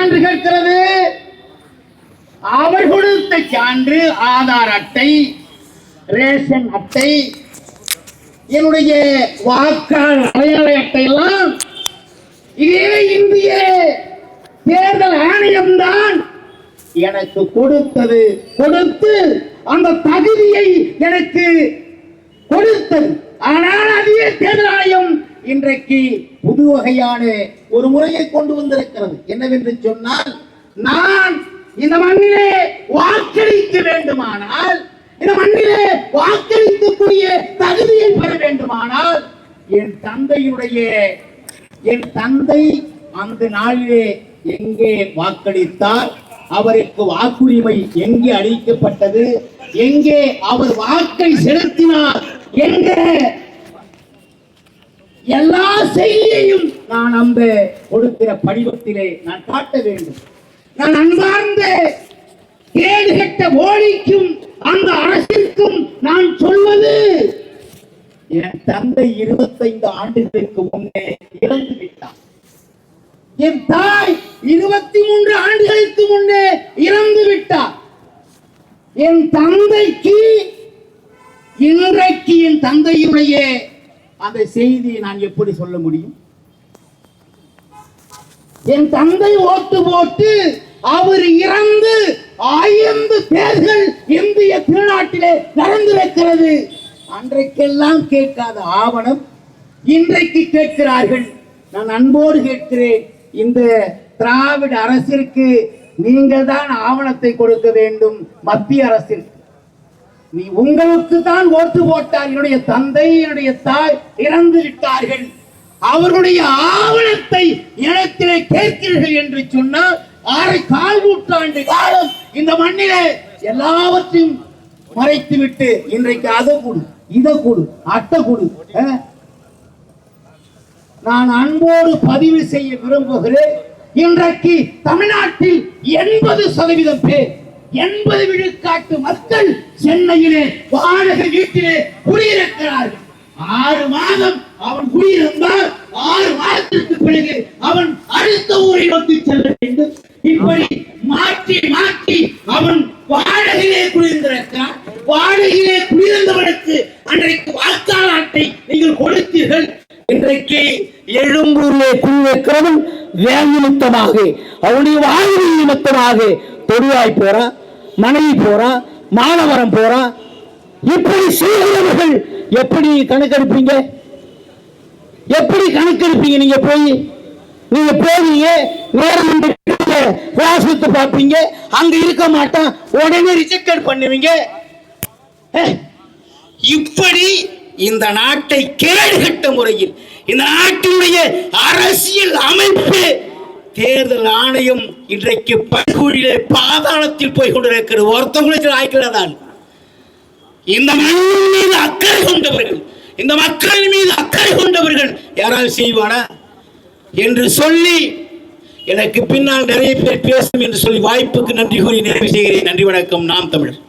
சான்று கேட்கிறது? அவர் கொடுத்த சான்று ஆதார் அட்டை, ரேஷன் அட்டை, என்னுடைய வாக்காளர் அடையாள அட்டை எல்லாம் இதே இந்திய தேர்தல் ஆணையம்தான் எனக்கு கொடுத்து அந்த தகுதியை எனக்கு கொடுத்தது. ஆனால் அதே தேர்தல் ஆணையம் இன்றைக்கு புது வகையான ஒரு முறையை கொண்டு வந்திருக்கிறது. என்னவென்று சொன்னால், நான் இந்த மண்ணிலே வாக்களிக்க வேண்டுமானால், இந்த மண்ணிலே வாக்களிக்கக்கூடிய தகுதியை பெற வேண்டுமானால், என் தந்தை அந்த நாளிலே எங்கே வாக்களித்தார், அவருக்கு வாக்குரிமை எங்கே அளிக்கப்பட்டது, எங்கே அவர் வாக்கை செலுத்தினார் என்ற எல்லா செய்தியையும் நான் அந்த கொடுக்கிற படிவத்திலே நான் காட்ட வேண்டும். நான் அன்பார்ந்த கேடுகட்ட மோடிக்கும் அந்த அரசிற்கும் நான் சொல்வது, என் தந்தை 25 ஆண்டுகளுக்கு முன்னே இறந்து விட்டார். என் தாய் 23 ஆண்டுகளுக்கு முன்னே இறந்து விட்டார். என் தந்தைக்கு இன்றைக்கு என் தந்தையுடைய அந்த செய்தியை நான் எப்படி சொல்ல முடியும்? என் தந்தை ஓட்டு போட்டு அவர் இறந்து 5 தேர்தல் இந்திய திருநாட்டிலே நடந்திருக்கிறது. அன்றைக்கெல்லாம் கேட்காத ஆவணம் இன்றைக்கு கேட்கிறார்கள். நான் அன்போடு கேட்கிறேன், இந்த திராவிட அரசிற்கு நீங்கள் தான் ஆவணத்தை கொடுக்க வேண்டும். மத்திய அரசிற்கு உங்களுக்கு தான் ஓட்டு போட்டார். என்னுடைய தந்தை, என்னுடைய தாய் இறந்து விட்டார்கள். அவர்களுடைய ஆவணத்தை இடத்திலே கேட்கிறீர்கள் என்று சொன்னால், 1/4 நூற்றாண்டு காலம் இந்த மண்ணிலே எல்லாவற்றையும் மறைத்து விட்டு இன்றைக்கு அதை கொடு, இதை கொடு, அட்டை கொடு. நான் அன்போடு பதிவு செய்ய விரும்புகிறேன். இன்றைக்கு தமிழ்நாட்டில் 80% பேர், 80 விழுக்காட்டு மக்கள் சென்னையிலே வாடகை வீட்டிலே குடியிருக்கிறார்கள். 6 மாதம் அவன் குடியிருந்தால் 6 மாதத்திற்கு பிறகு அவன் அடுத்த ஊரை நோக்கி செல்ல வேண்டும். இப்படி மாற்றி மாற்றி அவன் வாடகையிலே குடியிருந்திருக்கிறான். வாடகையிலே குடியிருந்தவனுக்கு அன்றைக்கு வாக்காளர் அட்டை நீங்கள் கொடுத்தீர்கள். இன்றைக்கு எழும்பூரிலே குடியிருக்கிறவன் வேலை நிமித்தமாக, அவனுடைய வாழ்வு நிமித்தமாக தொடுவாய் போறான், மனைவி போறான், மாணவரம் போறான். இப்படி செய்கிறவர்கள் எப்படி கணக்கெடுப்பீங்க? எப்படி கணக்கெடுப்பீங்க? நீங்க போவீங்க, நேரம் வாசத்து பார்ப்பீங்க, அங்க இருக்க மாட்டான், உடனே ரிஜெக்ட் பண்ணுவீங்க. இப்படி இந்த நாட்டை கேடுகட்ட முறையில் இந்த நாட்டினுடைய அரசியல் அமைப்பு, தேர்தல் ஆணையம் இன்றைக்கு படுகொலியிலே பாதாளத்தில் போய் கொண்டிருக்கிறது. ஒருத்தவங்களுக்கு ஆய்க்கிறதான். இந்த மண்ணின் மீது அக்கறை கொண்டவர்கள், இந்த மக்களின் மீது அக்கறை கொண்டவர்கள் யாராவது செய்வானா என்று சொல்லி, எனக்கு பின்னால் நிறைய பேர் பேசும் என்று சொல்லி வாய்ப்புக்கு நன்றி கூறி நிறைவு செய்கிறேன். நன்றி, வணக்கம். நாம் தமிழர்.